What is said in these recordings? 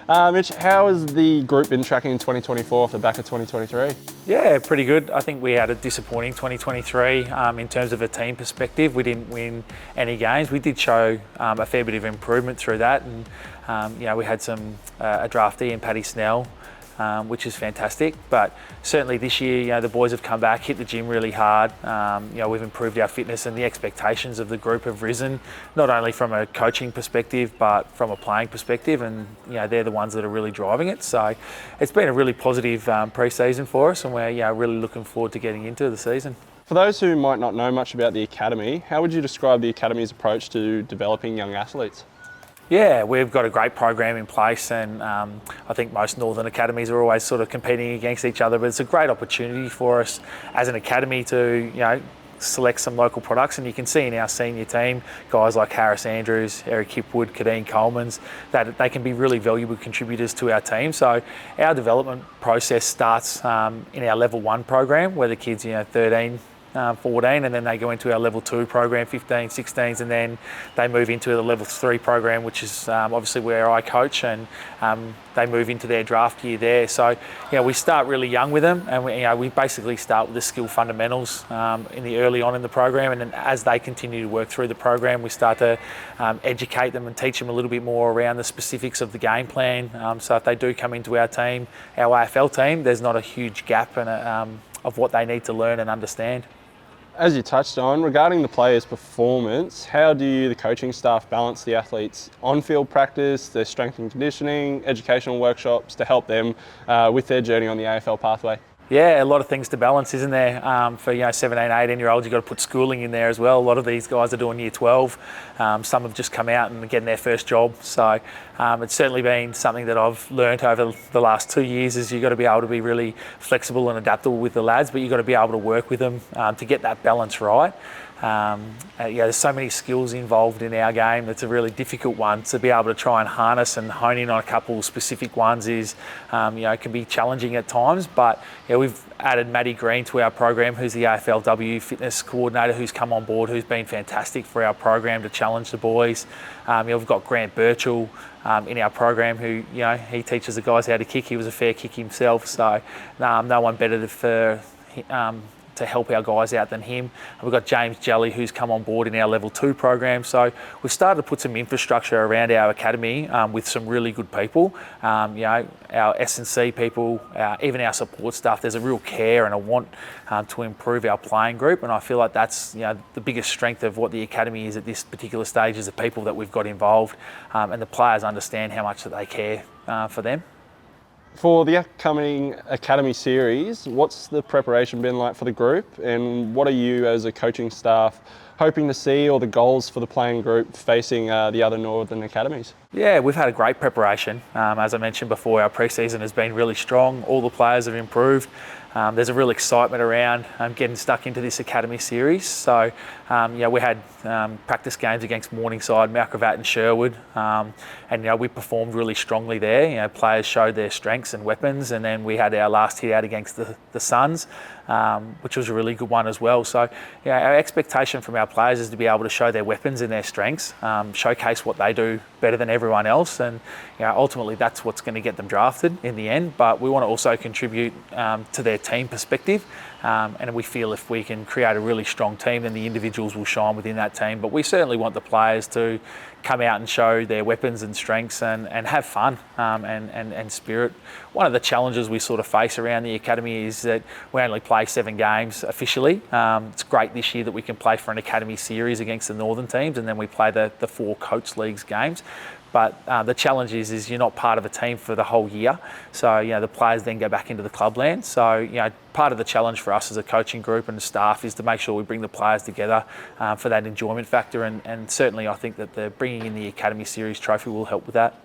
Mitch, how has the group been tracking in 2024 off the back of 2023? Yeah, pretty good. I think we had a disappointing 2023 in terms of a team perspective. We didn't win any games. We did show a fair bit of improvement through that, and we had a draftee in Paddy Snell, which is fantastic. But certainly this year, the boys have come back, hit the gym really hard. We've improved our fitness, and the expectations of the group have risen, not only from a coaching perspective, but from a playing perspective. And they're the ones that are really driving it. So it's been a really positive pre-season for us, and we're really looking forward to getting into the season. For those who might not know much about the academy, how would you describe the academy's approach to developing young athletes? Yeah, we've got a great program in place, and I think most northern academies are always sort of competing against each other, but it's a great opportunity for us as an academy to select some local products. And you can see in our senior team, guys like Harris Andrews, Eric Hipwood, Kadeen Colemans, that they can be really valuable contributors to our team. So our development process starts in our level 1 program, where the kids 13, 14, and then they go into our level 2 program, 15, 16s, and then they move into the level 3 program, which is obviously where I coach, and they move into their draft year there. So we start really young with them, and we basically start with the skill fundamentals in the early on in the program, and then as they continue to work through the program, we start to educate them and teach them a little bit more around the specifics of the game plan. So if they do come into our team, our AFL team, there's not a huge gap of what they need to learn and understand. As you touched on, regarding the players' performance, how do you, the coaching staff, balance the athletes' on-field practice, their strength and conditioning, educational workshops to help them with their journey on the AFL pathway? Yeah, a lot of things to balance, isn't there? For 17, 18-year-olds, you've got to put schooling in there as well. A lot of these guys are doing year 12. Some have just come out and getting their first job. So it's certainly been something that I've learned over the last 2 years, is you've got to be able to be really flexible and adaptable with the lads, but you've got to be able to work with them to get that balance right. There's so many skills involved in our game. It's a really difficult one to be able to try and harness and hone in on a couple of specific ones can be challenging at times. But we've added Maddie Green to our program, who's the AFLW fitness coordinator, who's come on board, who's been fantastic for our program to challenge the boys. We've got Grant Birchall in our program, who he teaches the guys how to kick. He was a fair kick himself, so no one better to help our guys out than him. We've got James Jelly, who's come on board in our level 2 program. So we've started to put some infrastructure around our academy with some really good people. Our S&C people, even our support staff, there's a real care and a want to improve our playing group. And I feel like that's the biggest strength of what the academy is at this particular stage, is the people that we've got involved, and the players understand how much that they care for them. For the upcoming Academy series, what's the preparation been like for the group, and what are you as a coaching staff hoping to see, or the goals for the playing group facing the other Northern Academies? Yeah, we've had a great preparation. As I mentioned before, our pre-season has been really strong. All the players have improved. There's a real excitement around getting stuck into this Academy series. So, we had practice games against Morningside, Malcravat and Sherwood, and we performed really strongly there. Players showed their strengths and weapons, and then we had our last hit out against the Suns, which was a really good one as well. So, our expectation from our players is to be able to show their weapons and their strengths, showcase what they do better than everyone else, and ultimately that's what's going to get them drafted in the end. But we want to also contribute to their team perspective, and we feel if we can create a really strong team, then the individuals will shine within that team. But we certainly want the players to come out and show their weapons and strengths, and have fun and spirit. One of the challenges we sort of face around the academy is that we only play 7 games officially. It's great this year that we can play for an academy series against the northern teams, and then we play the 4 coach leagues games. But the challenge is you're not part of a team for the whole year. So, the players then go back into the clubland. So, part of the challenge for us as a coaching group and staff is to make sure we bring the players together for that enjoyment factor. And certainly I think that the bringing in the Academy Series trophy will help with that.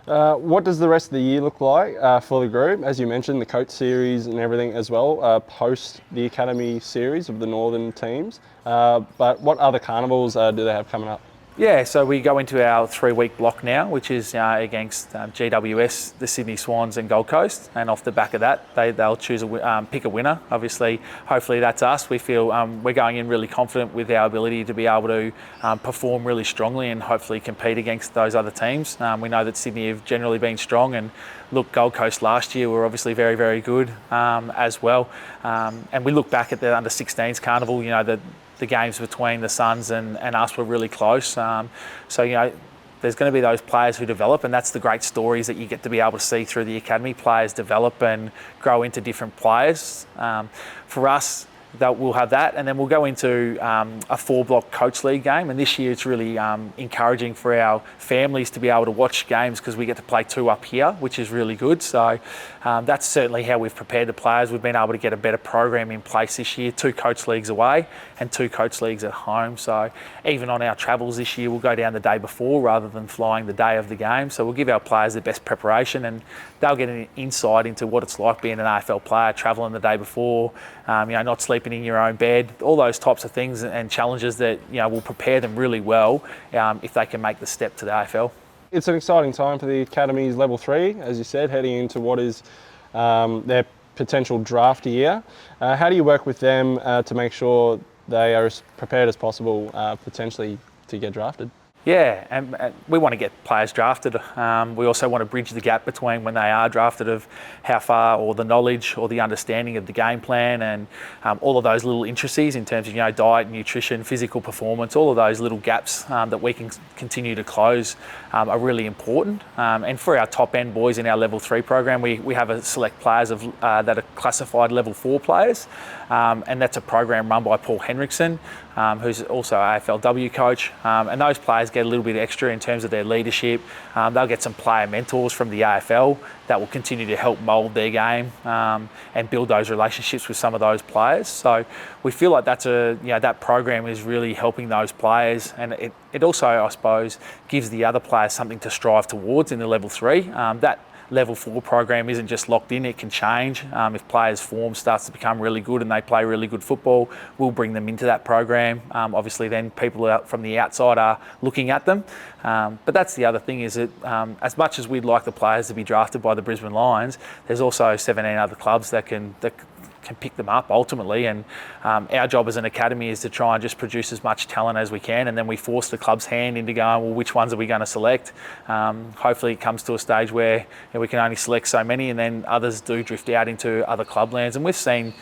What does the rest of the year look like for the group? As you mentioned, the coach series and everything as well, post the Academy series of the northern teams. But what other carnivals do they have coming up? Yeah, so we go into our 3-week block now, which is against GWS, the Sydney Swans and Gold Coast. And off the back of that, they'll choose pick a winner. Obviously, hopefully that's us. We feel we're going in really confident with our ability to be able to perform really strongly and hopefully compete against those other teams. We know that Sydney have generally been strong, and look, Gold Coast last year were obviously very, very good as well. And we look back at the under-16s carnival, you know, the games between the Suns and us were really close. So, you know, there's going to be those players who develop, and that's the great stories that you get to be able to see through the academy. Players develop and grow into different players. For us, we'll have that, and then we'll go into a 4-block coach league game. And this year it's really encouraging for our families to be able to watch games because we get to play 2 up here, which is really good. So that's certainly how we've prepared the players. We've been able to get a better program in place this year, 2 coach leagues away and 2 coach leagues at home. So even on our travels this year, we'll go down the day before rather than flying the day of the game. So we'll give our players the best preparation, and they'll get an insight into what it's like being an AFL player, travelling the day before, you know, not sleeping in your own bed, all those types of things and challenges that, you know, will prepare them really well if they can make the step to the AFL. It's an exciting time for the Academy's Level 3, as you said, heading into what is their potential draft year. How do you work with them to make sure they are as prepared as possible potentially to get drafted? Yeah, and we want to get players drafted. We also want to bridge the gap between when they are drafted of how far, or the knowledge or the understanding of the game plan, and all of those little intricacies in terms of, you know, diet, nutrition, physical performance. All of those little gaps that we can continue to close are really important. And for our top end boys in our Level 3 program, we have a select players that are classified Level 4 players, and that's a program run by Paul Henriksen, who's also an AFLW coach, and those players get a little bit extra in terms of their leadership. They'll get some player mentors from the AFL that will continue to help mould their game and build those relationships with some of those players. So we feel like that program is really helping those players, and it also, I suppose, gives the other players something to strive towards in the Level 3. That Level 4 program isn't just locked in, it can change. If players' form starts to become really good and they play really good football, we'll bring them into that program. Obviously then people out from the outside are looking at them. But that's the other thing, is that as much as we'd like the players to be drafted by the Brisbane Lions, there's also 17 other clubs that can pick them up ultimately, and our job as an academy is to try and just produce as much talent as we can, and then we force the club's hand into going, well, which ones are we going to select? Hopefully it comes to a stage where, you know, we can only select so many, and then others do drift out into other club lands. And we've seen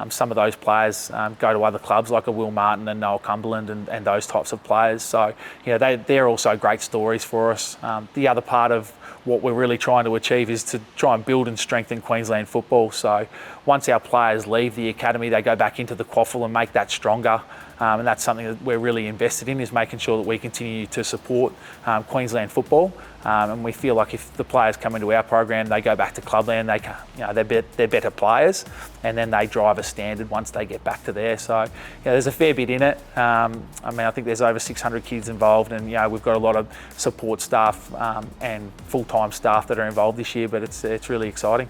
some of those players go to other clubs like a Will Martin and Noel Cumberland and those types of players. So, you know, they're also great stories for us. The other part of what we're really trying to achieve is to try and build and strengthen Queensland football. So once our players leave the academy, they go back into the quaffle and make that stronger. And that's something that we're really invested in, is making sure that we continue to support Queensland football. And we feel like if the players come into our program, they go back to clubland, they're better players, and then they drive a standard once they get back to there. So, you know, there's a fair bit in it. I mean, I think there's over 600 kids involved, and, you know, we've got a lot of support staff and full-time staff that are involved this year, but it's really exciting.